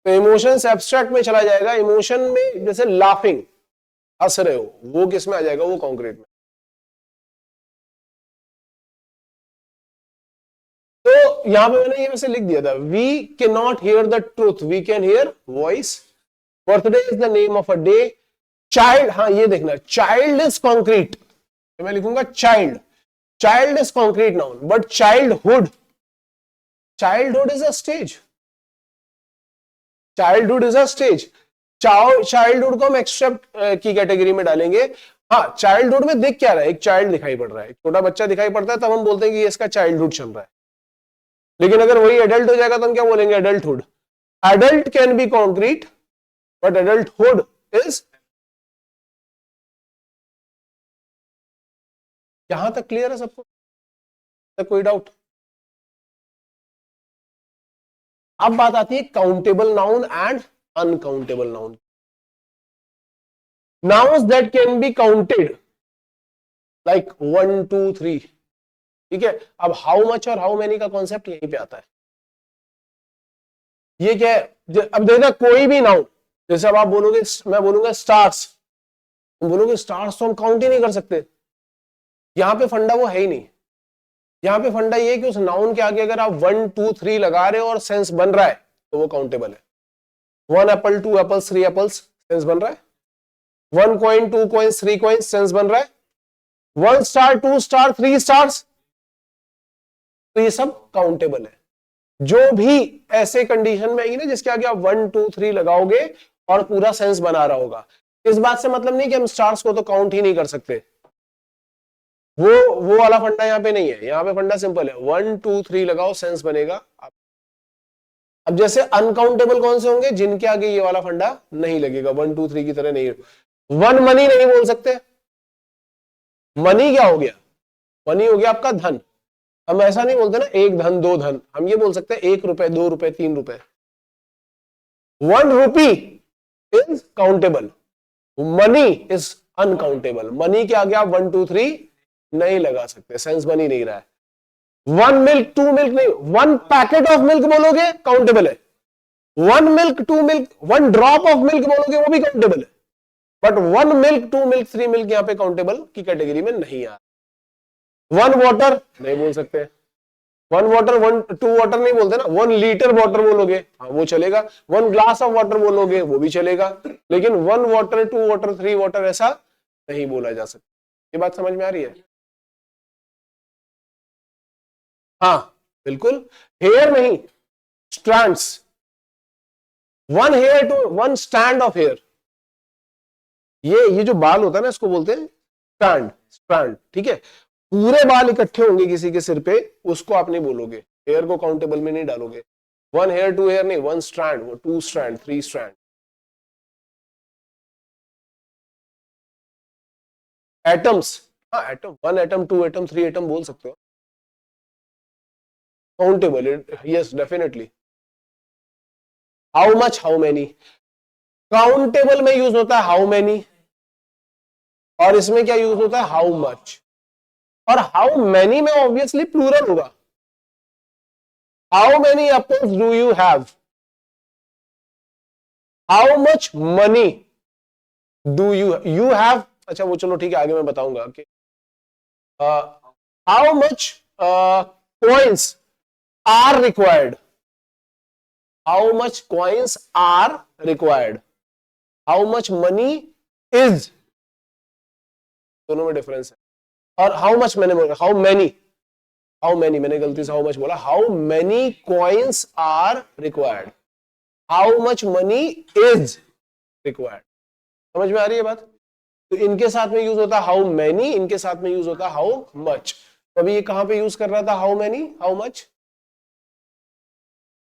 तो इमोशंस एब्स्ट्रैक्ट में चला जाएगा, इमोशन में जैसे लाफिंग, हंस रहे हो, वो किस में आ जाएगा, वो कॉन्क्रीट में। तो यहां पे मैंने ये वैसे लिख दिया था, we can not hear the truth, we can hear voice, birthday is the name of a day, child, हाँ ये देखना, चाइल्ड इज कॉन्क्रीट, मैं लिखूंगा child, child is concrete noun, but childhood, childhood is a stage, childhood is a stage, childhood को हम accept की category में डालेंगे। हाँ, चाइल्डहुड में देख क्या रहा है, एक चाइल्ड दिखाई पड़ रहा है, छोटा बच्चा दिखाई पड़ता है, तब हम बोलते हैं कि ये इसका चाइल्डहुड चल रहा है। लेकिन अगर वही एडल्ट हो जाएगा तो हम क्या बोलेंगे, adulthood. Adult can be concrete but adulthood is, यहां तक क्लियर है सबको, तो कोई डाउट? अब बात आती है countable noun and uncountable noun. Nouns that can be counted like 1 2 3, ठीक है। अब हाउ मच और हाउ मेनी का कॉन्सेप्ट यहीं पे आता है। ये क्या है, अब देखना कोई भी नाउन, जैसे अब आप बोलोगे, मैं बोलूंगा स्टार्स, तुम बोलोगे स्टार्स तो हम काउंट ही नहीं कर सकते, यहां पे फंडा वो है ही नहीं। यहां पे फंडा ये है कि उस नाउन के आगे अगर आप 1 2 3 लगा रहे हो और सेंस बन रहा है तो वो काउंटेबल है। 1 एप्पल 2 एप्पल्स 3 एप्पल्स, सेंस बन रहा है। 1 कॉइन 2 कॉइन्स 3 कॉइन्स, सेंस बन रहा है। 1 स्टार 2 स्टार 3 स्टार्स, तो ये सब काउंटेबल है। जो भी ऐसे कंडीशन में आएगी ना जिसके आगे आप 1 2 3 लगाओगे और पूरा सेंस बना रहा होगा, इस बात से मतलब नहीं कि हम स्टार्स को तो काउंट ही नहीं कर सकते, वो वाला फंडा यहाँ पे नहीं है। यहाँ पे फंडा सिंपल है, 1 2 3 लगाओ सेंस बनेगा। अब जैसे अनकाउंटेबल कौन से होंगे, जिनके आगे ये वाला फंडा नहीं लगेगा, 1 2 3 की तरह नहीं। 1 मनी नहीं बोल सकते, मनी क्या हो गया, मनी हो गया आपका धन। हम ऐसा नहीं बोलते ना 1 धन 2 धन, हम ये बोल सकते हैं 1 रुपए 2 रुपए 3 रुपए। 1 रुपी is countable, money is uncountable. Money के आगे आप 1 2 3 नहीं लगा सकते, सेंस बन ही नहीं रहा है। 1 मिल्क 2 मिल्क नहीं, 1 पैकेट ऑफ मिल्क बोलोगे काउंटेबल है। 1 milk 2 milk, 1 drop of milk बोलोगे वो भी काउंटेबल है, बट 1 मिल्क 2 मिल्क 3 मिल्क यहां पे काउंटेबल की कैटेगरी में नहीं आ। 1 वाटर नहीं बोल सकते, 1 वाटर 1 2 वाटर नहीं बोलते ना, 1 लीटर वाटर बोलोगे हाँ वो चलेगा, 1 ग्लास ऑफ वाटर बोलोगे वो भी चलेगा, लेकिन 1 वाटर 2 वाटर 3 वाटर ऐसा नहीं बोला जा सकता। ये बात समझ में आ रही है? हाँ बिल्कुल, हेयर नहीं, strands, 1 hair to 1 stand of hair. ये जो बाल होता है ना इसको बोलते हैं स्टैंड, स्ट्रैंड, ठीक है। पूरे बाल इकट्ठे होंगे किसी के सिर पे, उसको आप नहीं बोलोगे, हेयर को काउंटेबल में नहीं डालोगे। 1 हेयर 2 हेयर नहीं, 1 स्ट्रैंड, वो 2 स्ट्रैंड 3 स्ट्रैंड। एटम्स, हाँ एटम, 1 एटम 2 एटम 3 एटम बोल सकते हो, countable, yes definitely. How much, how many. Countable में यूज होता है हाउ मेनी, और इसमें क्या यूज होता है हाउ मच। और हाउ मेनी में ऑब्वियसली प्लूरल होगा। How many apples do you have, how much money do you have. अच्छा वो चलो ठीक है, आगे मैं बताऊंगा कि how much coins are required, how much coins are required, how much money is, दोनों में डिफरेंस है। और हाउ मच मैंने बोला, हाउ मैनी मैंने गलती से हाउ मच बोला, how many coins are required, how much money is required. समझ में आ रही है बात? तो इनके साथ में यूज होता है हाउ मैनी, इनके साथ में यूज होता है हाउ मच। तो अभी ये कहां पे यूज कर रहा था how many, how much?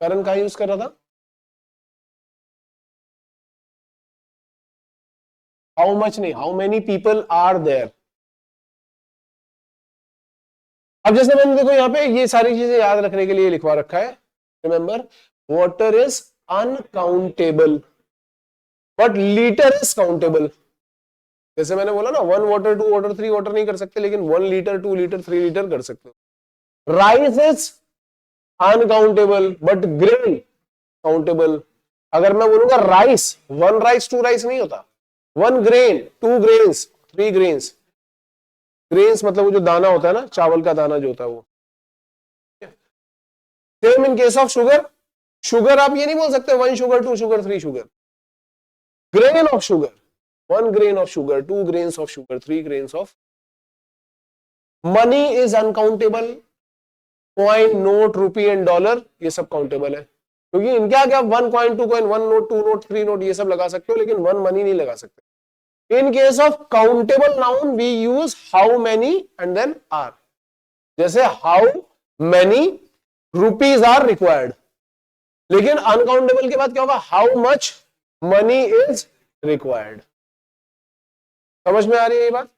Karan कहां यूज कर रहा था? हाउ मच नहीं, how many people are there. अब जैसे मैंने देखो यहाँ पे ये सारी चीजें याद रखने के लिए लिखवा रखा है। Remember, water is uncountable but litre is countable. जैसे मैंने बोला ना, 1 वाटर 2 वाटर 3 वाटर नहीं कर सकते, लेकिन 1 लीटर 2 लीटर 3 लीटर कर सकते हो। Rice is uncountable but grain countable. अगर मैं बोलूंगा राइस, 1 राइस 2 राइस नहीं होता, 1 ग्रेन 2 ग्रेन्स 3 ग्रेन्स। ग्रेन्स मतलब वो जो दाना होता है ना, चावल का दाना जो होता है वो। Same in case of sugar, sugar आप ये नहीं बोल सकते 1 sugar 2 sugar 3 sugar. Grain of sugar, 1 grain of sugar 2 grains of sugar 3 grains of. Money is uncountable, coin note rupee and dollar ये सब काउंटेबल है, क्योंकि इनके आगे आप 1 coin 2 coin 1 note 2 note 3 note ये सब लगा सकते हो, लेकिन 1 मनी नहीं लगा सकते। In case of countable noun we use how many and then are. जैसे how many rupees are required, लेकिन अनकाउंटेबल के बाद क्या होगा, how much money is required. समझ में आ रही है ये बात?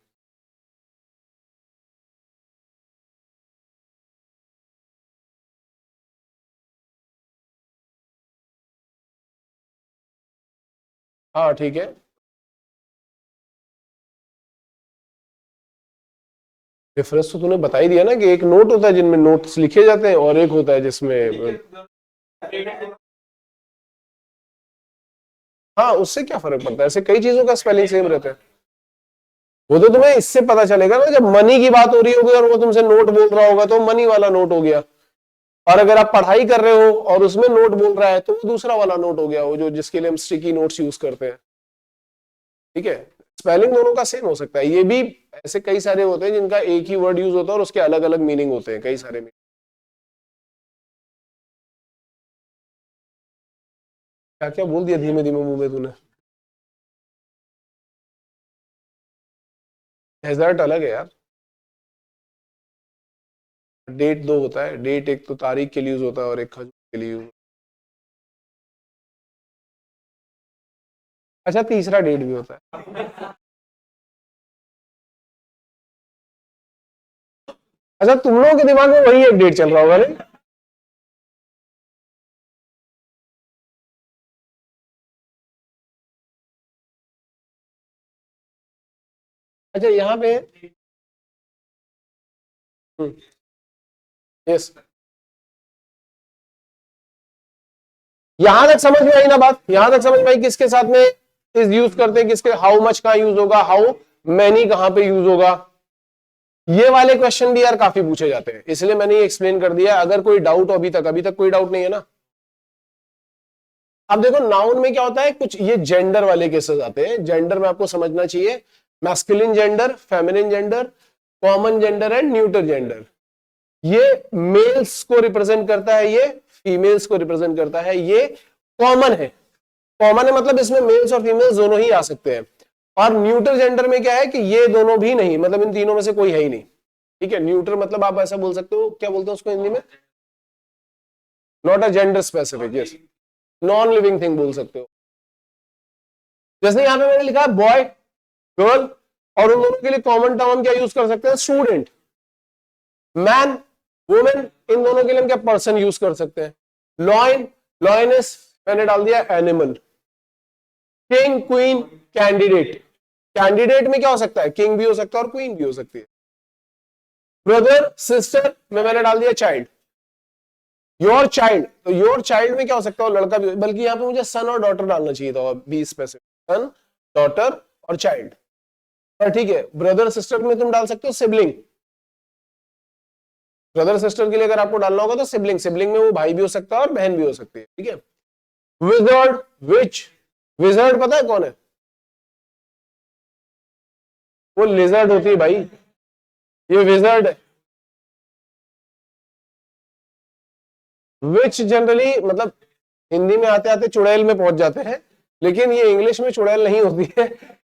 हाँ ठीक है। डिफरेंस तो तूने बता ही दिया ना, कि एक नोट होता है जिनमें नोट्स लिखे जाते हैं, और एक होता है जिसमें, हाँ उससे क्या फर्क पड़ता है, ऐसे कई चीजों का स्पेलिंग सेम रहता है। वो तो तुम्हें इससे पता चलेगा ना, जब मनी की बात हो रही होगी और वो तुमसे नोट बोल रहा होगा तो मनी वाला नोट हो गया, और अगर आप पढ़ाई कर रहे हो और उसमें नोट बोल रहा है तो वो दूसरा वाला नोट हो गया, वो जो जिसके लिए हम स्टिकी नोट्स यूज करते हैं। ठीक है, स्पेलिंग दोनों का सेम हो सकता है। ये भी ऐसे कई सारे होते हैं जिनका एक ही वर्ड यूज होता है और उसके अलग अलग मीनिंग होते हैं, कई सारे मीनिंग। क्या क्या बोल दिया धीमे धीमे मुंह में तूने? हैजर्ड अलग है यार। डेट दो होता है, डेट एक तो तारीख के लिए यूज होता है और एक खजूर के लिए यूज। अच्छा तीसरा डेट भी होता है। अच्छा तुम लोगों के दिमाग में वही एक डेट चल रहा होगा नहीं? अच्छा यहाँ पे, यस, यहां तक समझ में आई ना बात? यहां तक समझ में आई किसके साथ में इज यूज करते हैं, किसके, हाउ मच कहां यूज होगा, हाउ मैनी कहां पे यूज होगा। ये वाले क्वेश्चन भी यार काफी पूछे जाते हैं, इसलिए मैंने ये एक्सप्लेन कर दिया। अगर कोई डाउट हो, अभी तक कोई डाउट नहीं है ना? अब देखो नाउन में क्या होता है, कुछ ये जेंडर वाले केसेस आते हैं। जेंडर में आपको समझना चाहिए, masculine gender, feminine gender, common gender and neuter gender. ये मेल्स को रिप्रेजेंट करता है, ये फीमेल्स को रिप्रेजेंट करता है, ये कॉमन है। कॉमन है मतलब इसमें मेल्स और फीमेल्स दोनों ही आ सकते हैं। और न्यूट्रल जेंडर में क्या है कि ये दोनों भी नहीं, मतलब इन तीनों में से कोई है ही नहीं। ठीक है, न्यूट्रल मतलब आप ऐसा बोल सकते हो, क्या बोलते हो उसको हिंदी में, not a gender specific, yes, non living thing बोल सकते हो। जैसे यहां पे मैंने लिखा है बॉय गर्ल, और उन दोनों के लिए कॉमन टर्म हम क्या यूज कर सकते हैं, स्टूडेंट। मैन वुमेन, इन दोनों के लिए हम क्या पर्सन यूज कर सकते हैं, लॉयन, लॉयनेस मैंने डाल दिया animal. King, queen, candidate. Candidate में क्या हो सकता है? किंग भी हो सकता है और क्वीन भी हो सकती है। ब्रदर सिस्टर में मैंने डाल दिया चाइल्ड। योर चाइल्ड, तो योर चाइल्ड में क्या हो सकता है? लड़का भी, बल्कि यहां पे मुझे सन और डॉटर डालना चाहिए था, बी स्पेसिफिक, सन, डॉटर और चाइल्ड। पर ठीक है, ब्रदर सिस्टर में तुम डाल सकते हो सिबलिंग। ब्रदर सिस्टर के लिए अगर आपको डालना होगा तो सिबलिंग, सिबलिंग में वो भाई भी हो सकता है और बहन भी हो सकती है, ठीक है। विजर्ड, विच, विजर्ड पता है कौन है? वो लिजर्ड होती है भाई, ये विजर्ड है। विच जनरली मतलब हिंदी में आते आते चुड़ैल में पहुंच जाते हैं, लेकिन ये इंग्लिश में चुड़ैल नहीं होती है।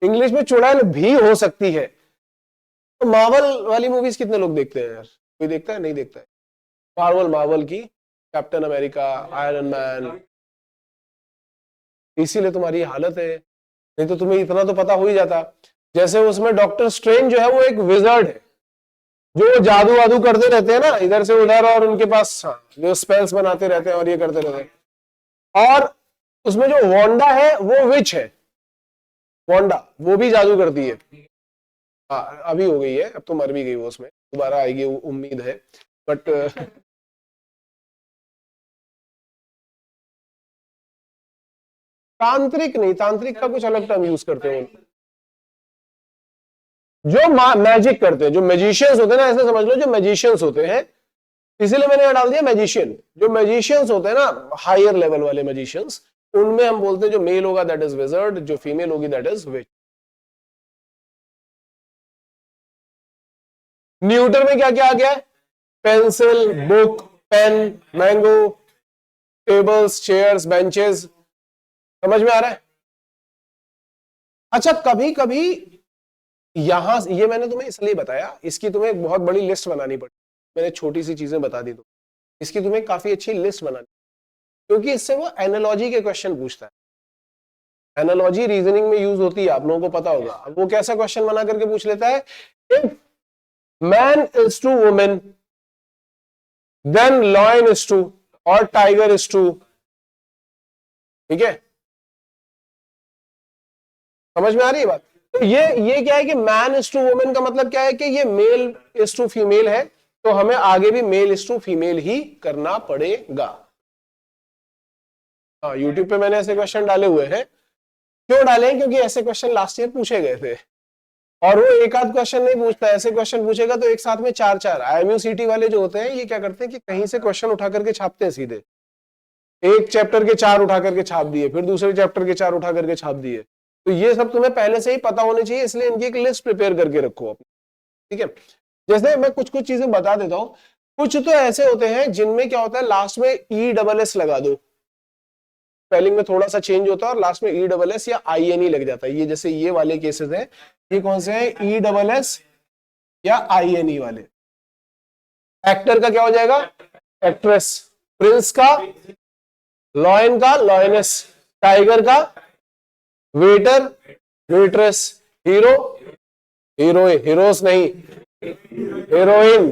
इंग्लिश में चुड़ैल भी हो सकती है। तो मार्वल वाली मूवीज कितने लोग देखते हैं यार? कोई देखता है? नहीं देखता है। मार्वल, मार्वल की कैप्टन अमेरिका, आयरन मैन, इसीलिए तुम्हारी हालत है, नहीं तो तुम्हें इतना तो पता हो ही जाता। जैसे उसमें डॉक्टर स्ट्रेंज जो है वो एक विजर्ड है, जो जादू वादू करते रहते हैं ना इधर से उधर, और उनके पास जो स्पेल्स बनाते रहते हैं और ये करते रहते हैं। और उसमें जो वांडा है वो विच है, वांडा वो भी जादू करती है। हाँ अभी हो गई है, अब तो मर भी गई वो, उसमें दोबारा आएगी उम्मीद है, बट तांत्रिक नहीं, तांत्रिक का कुछ अलग टर्म यूज करते हैं जो मैजिक करते हैं, जो मैजिशियंस होते हैं ना, ऐसे समझ लो जो मैजिशियंस होते हैं, इसीलिए मैंने यहां डाल दिया मैजिशियन। जो मैजिशियंस होते हैं ना, हायर लेवल वाले मैजिशियंस, उनमें हम बोलते हैं जो मेल होगा दैट इज विजर्ड, जो फीमेल होगी दैट इज विच। न्यूटर में क्या क्या आ गया है? Pencil, book, pen, mango, tables, chairs, benches. समझ में आ रहा है? अच्छा, कभी कभी यहां, ये मैंने तुम्हें इसलिए बताया, इसकी तुम्हें एक बहुत बड़ी लिस्ट बनानी पड़ी, मैंने छोटी सी चीजें बता दी, तो इसकी तुम्हें काफी अच्छी लिस्ट बनानी, क्योंकि इससे वो एनालॉजी के क्वेश्चन पूछता है। एनालॉजी रीजनिंग में यूज होती है, आप लोगों को पता होगा। अब वो कैसा क्वेश्चन बना करके पूछ लेता है, if man is to women then lion is to, और टाइगर इज टू। ठीक है, समझ में आ रही है बात? तो ये क्या है कि मैन इज टू वुमेन का मतलब क्या है कि ये मेल इज टू फीमेल है, तो हमें आगे भी मेल इज टू फीमेल ही करना पड़ेगा। हाँ, यूट्यूब पे मैंने ऐसे क्वेश्चन डाले हुए हैं। क्यों डाले हैं? क्योंकि ऐसे क्वेश्चन लास्ट ईयर पूछे गए थे, और वो एक आध क्वेश्चन नहीं पूछता, ऐसे क्वेश्चन पूछेगा तो एक साथ में चार चार। IMUCT वाले जो होते हैं ये क्या करते हैं कि कहीं से क्वेश्चन उठा करके छापते हैं सीधे, एक चैप्टर के चार उठा करके छाप दिए, फिर दूसरे चैप्टर के चार उठा करके छाप दिए। तो ये सब तुम्हें पहले से ही पता होने चाहिए, इसलिए इनकी एक लिस्ट प्रिपेयर करके रखो अपनी, ठीक है। जैसे मैं कुछ कुछ चीजें बता देता हूं, कुछ तो ऐसे होते हैं जिनमें क्या होता है, लास्ट में ESS लगा दो, स्पेलिंग में थोड़ा सा चेंज होता है और लास्ट में ESS या INE लग जाता है। ये जैसे ये वाले केसेस हैं, ये कौन से हैं? ESS या INE वाले। एक्टर का क्या हो जाएगा? एक्ट्रेस। प्रिंस का लॉयन का लॉयनेस, टाइगर का waiter waitress, hero heroine, heroes नहीं, हीरोइन,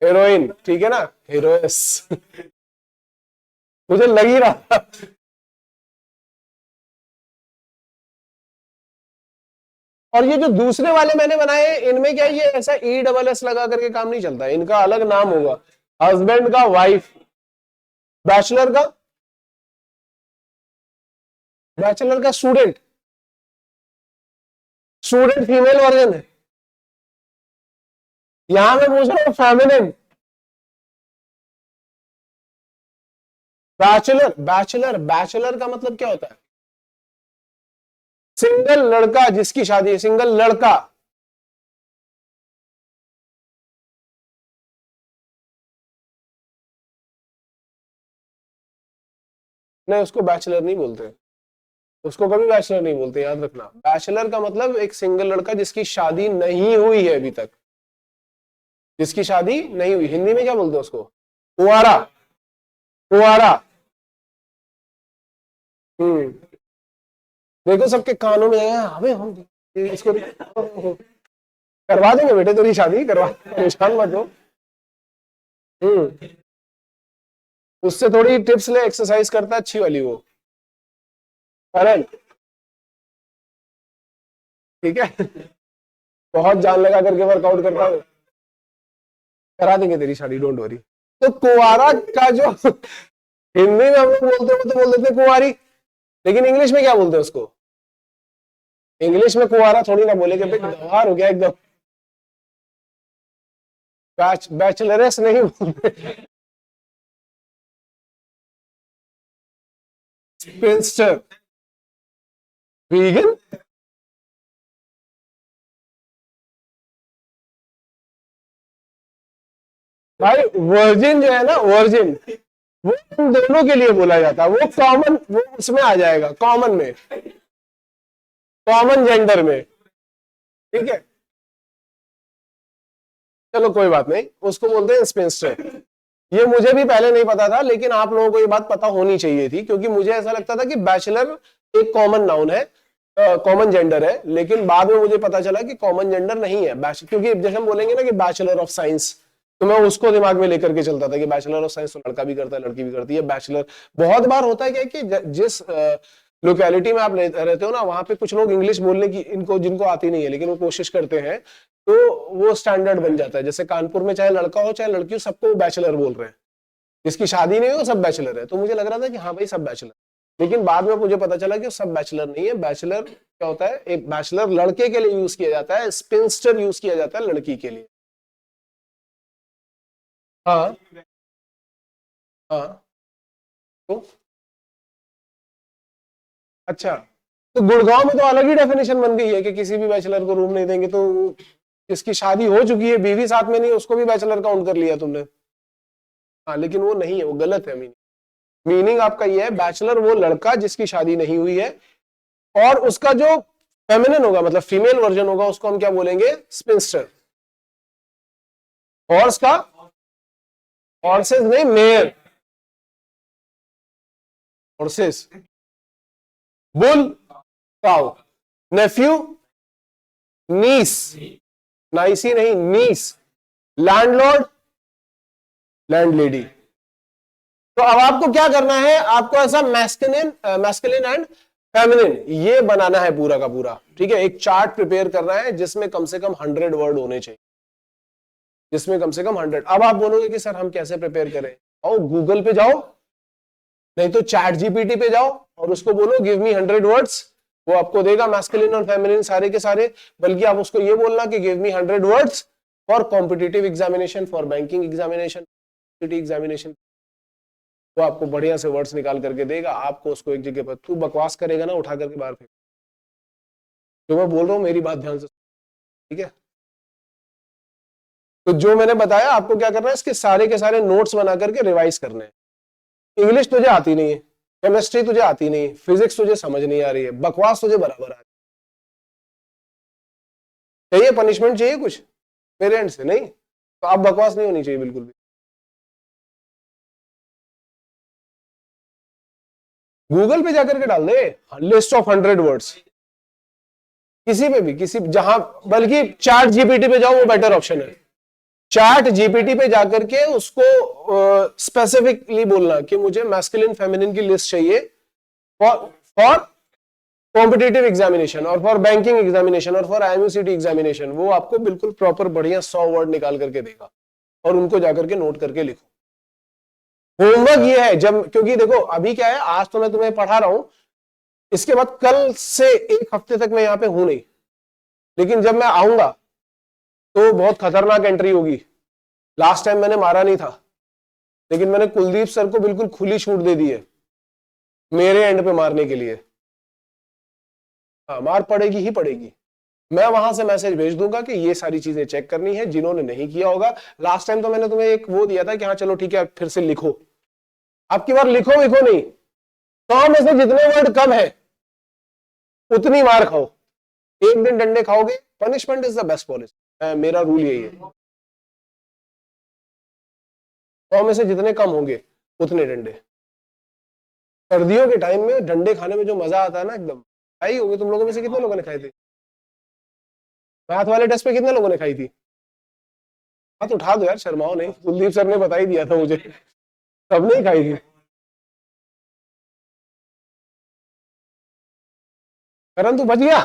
हीरोइन, ठीक है ना, हीरोइस। मुझे लग ही रहा था। और ये जो दूसरे वाले मैंने बनाए हैं, इनमें क्या ये ऐसा ESS लगा करके काम नहीं चलता, इनका अलग नाम होगा। हस्बैंड का वाइफ, बैचलर का, बैचलर का स्टूडेंट, स्टूडेंट फीमेल वर्जन है। यहां मैं पूछ रहा हूं फेमिनिन। बैचलर, बैचलर, बैचलर का मतलब क्या होता है? सिंगल लड़का जिसकी शादी है, सिंगल लड़का। नहीं, उसको बैचलर नहीं बोलते, उसको कभी बैचलर नहीं बोलते, याद रखना। बैचलर का मतलब एक सिंगल लड़का जिसकी शादी नहीं हुई है अभी तक, जिसकी शादी नहीं हुई। हिंदी में क्या बोलते हैं उसको? कुंवारा, कुंवारा। देखो सबके कानों में हमें हम इसको करवा देंगे बेटे, तेरी शादी करवा, परेशान मत हो। उससे थोड़ी टिप्स ले, एक्सरसाइज करता है अच्छी वाली वो। करण, ठीक है। बहुत जान लगा करके वर्कआउट करता है, करा देंगे तेरी शादी, डोंट वरी। तो कुंवारा का जो हिंदी में हम लोग बोलते हैं वो तो बोल देते हैं कुंवारी, लेकिन इंग्लिश में क्या बोलते हैं उसको? इंग्लिश में कुंवारा थोड़ी ना बोलेंगे, गंवार हो गया एकदम। बैचलरेस नहीं बोलते, स्पिंस्टर, वीगन। भाई वर्जिन जो है ना, वर्जिन, वो उन दोनों के लिए बोला जाता है, वो कॉमन, वो उसमें आ जाएगा, कॉमन में, कॉमन जेंडर में, ठीक है। चलो कोई बात नहीं, उसको बोलते हैं स्पिंस्टर। ये मुझे भी पहले नहीं पता था, लेकिन आप लोगों को ये बात पता होनी चाहिए थी, क्योंकि मुझे ऐसा लगता था कि बैचलर एक कॉमन नाउन है, कॉमन जेंडर है, लेकिन बाद में मुझे पता चला कि कॉमन जेंडर नहीं है क्योंकि जैसे हम बोलेंगे ना कि बैचलर ऑफ साइंस, तो मैं उसको दिमाग में लेकर के चलता था कि बैचलर ऑफ साइंस तो लड़का भी करता है लड़की भी करती है। बैचलर बहुत बार होता है क्या कि जिस लोकेलिटी में आप रहते हो ना, वहां पे कुछ लोग इंग्लिश बोलने की इनको जिनको आती नहीं है, लेकिन वो कोशिश करते हैं, तो वो स्टैंडर्ड बन जाता है। जैसे कानपुर में चाहे लड़का हो चाहे लड़की हो, सबको बैचलर बोल रहे हैं, जिसकी शादी नहीं हो सब बैचलर है। तो मुझे लग रहा था कि हाँ भाई सब बैचलर, लेकिन बाद में मुझे पता चला कि सब बैचलर नहीं है। बैचलर क्या होता है? एक बैचलर लड़के के लिए यूज किया जाता है, स्पिंस्टर यूज किया जाता है लड़की के लिए। हाँ हाँ। तो अच्छा, तो गुड़गांव में तो अलग ही डेफिनेशन बन गई है कि किसी भी बैचलर को रूम नहीं देंगे, तो जिसकी शादी हो चुकी है, बीवी साथ में नहीं, उसको भी बैचलर काउंट कर लिया तुमने। हाँ, लेकिन वो नहीं है, वो गलत है मीनिंग। मीनिंग आपका ये है, बैचलर वो लड़का जिसकी शादी नहीं हुई है, और उसका जो फेमिनिन होगा, मतलब फीमेल वर्जन होगा, उसको हम क्या बोलेंगे? स्पिंस्टर। हॉर्स का, हॉर्सेस नहीं, mare, horses, bull, cow, nephew, niece, nicey नहीं, नीस, लैंडलॉर्ड, लैंडलेडी। तो अब आपको क्या करना है? आपको ऐसा मैस्कुलिन, मैस्कुलिन एंड फेमिनिन ये बनाना है पूरा का पूरा, ठीक है। एक चार्ट प्रिपेयर करना है जिसमें कम से कम 100 वर्ड होने चाहिए, जिसमें कम से कम 100। अब आप बोलोगे कि सर हम कैसे प्रिपेयर करें? आओ गूगल पे जाओ, नहीं तो चैट जीपीटी पे जाओ और उसको बोलो गिव मी 100 वर्ड्स, वो आपको देगा मैस्कुलिन और फेमिनिन सारे के सारे। बल्कि आप उसको ये बोलना कि give me 100 words for competitive examination, for banking examination, examination. वो आपको बढ़िया से वर्ड्स निकाल करके देगा। आपको उसको एक जगह पर, तू बकवास करेगा ना, उठा करके बाहर फेंक। जो मैं बोल रहा हूँ मेरी बात ध्यान से, ठीक है। तो जो मैंने बताया आपको क्या करना है, इसके सारे के सारे नोट्स बना करके रिवाइज करने हैं। इंग्लिश तुझे आती नहीं है, केमिस्ट्री तुझे आती नहीं है, फिजिक्स तुझे समझ नहीं आ रही है, बकवास तुझे बराबर आ रही है। चाहिए पनिशमेंट, चाहिए कुछ मेरे एंड से? नहीं, तो आप बकवास नहीं होनी चाहिए बिल्कुल भी। गूगल पे जाकर के डाल दे लिस्ट ऑफ 100 वर्ड्स, किसी पे भी, किसी जहां, बल्कि चैट जीपीटी पे जाओ, वो बेटर ऑप्शन है। चैट जीपीटी पे जाकर के उसको स्पेसिफिकली बोलना कि मुझे मैस्कुलिन फेमिनिन की लिस्ट चाहिए फॉर फॉर कॉम्पिटिटिव एग्जामिनेशन और फॉर बैंकिंग एग्जामिनेशन और फॉर आईएमयूसीटी एग्जामिनेशन। वो आपको बिल्कुल प्रॉपर बढ़िया 100 वर्ड निकाल करके देगा, और उनको जाकर के नोट करके लिखो। होमवर्क ये है, जब, क्योंकि देखो अभी क्या है, आज तो मैं तुम्हें पढ़ा रहा हूं, इसके बाद कल से एक हफ्ते तक मैं यहां पे हूं नहीं, लेकिन जब मैं आऊंगा तो बहुत खतरनाक एंट्री होगी। लास्ट टाइम मैंने मारा नहीं था, लेकिन मैंने कुलदीप सर को बिल्कुल खुली छूट दे दी है मेरे एंड पे मारने के लिए। हाँ, मार पड़ेगी ही पड़ेगी। मैं वहां से मैसेज भेज दूंगा कि ये सारी चीजें चेक करनी है, जिन्होंने नहीं किया होगा। लास्ट टाइम तो मैंने तुम्हें एक वो दिया था कि हाँ चलो ठीक है फिर से लिखो, अब की बार लिखो लिखो नहीं, 100 में से जितने वर्ड कम है उतनी मार खाओ। एक दिन डंडे खाओगे, punishment is the best policy, मेरा रूल यही है। 100 में से जितने कम होंगे उतने डंडे। सर्दियों के टाइम में डंडे खाने में जो मजा आता है ना, एकदम। खाई होगी तुम लोगों में से कितने लोगों ने खाए थे? मैथ वाले टेस्ट पे कितने लोगों ने खाई थी? हाथ उठा दो यार, शर्माओ नहीं, कुलदीप सर ने बता ही दिया था मुझे। सब नहीं खाएगी। करण तू बच गया।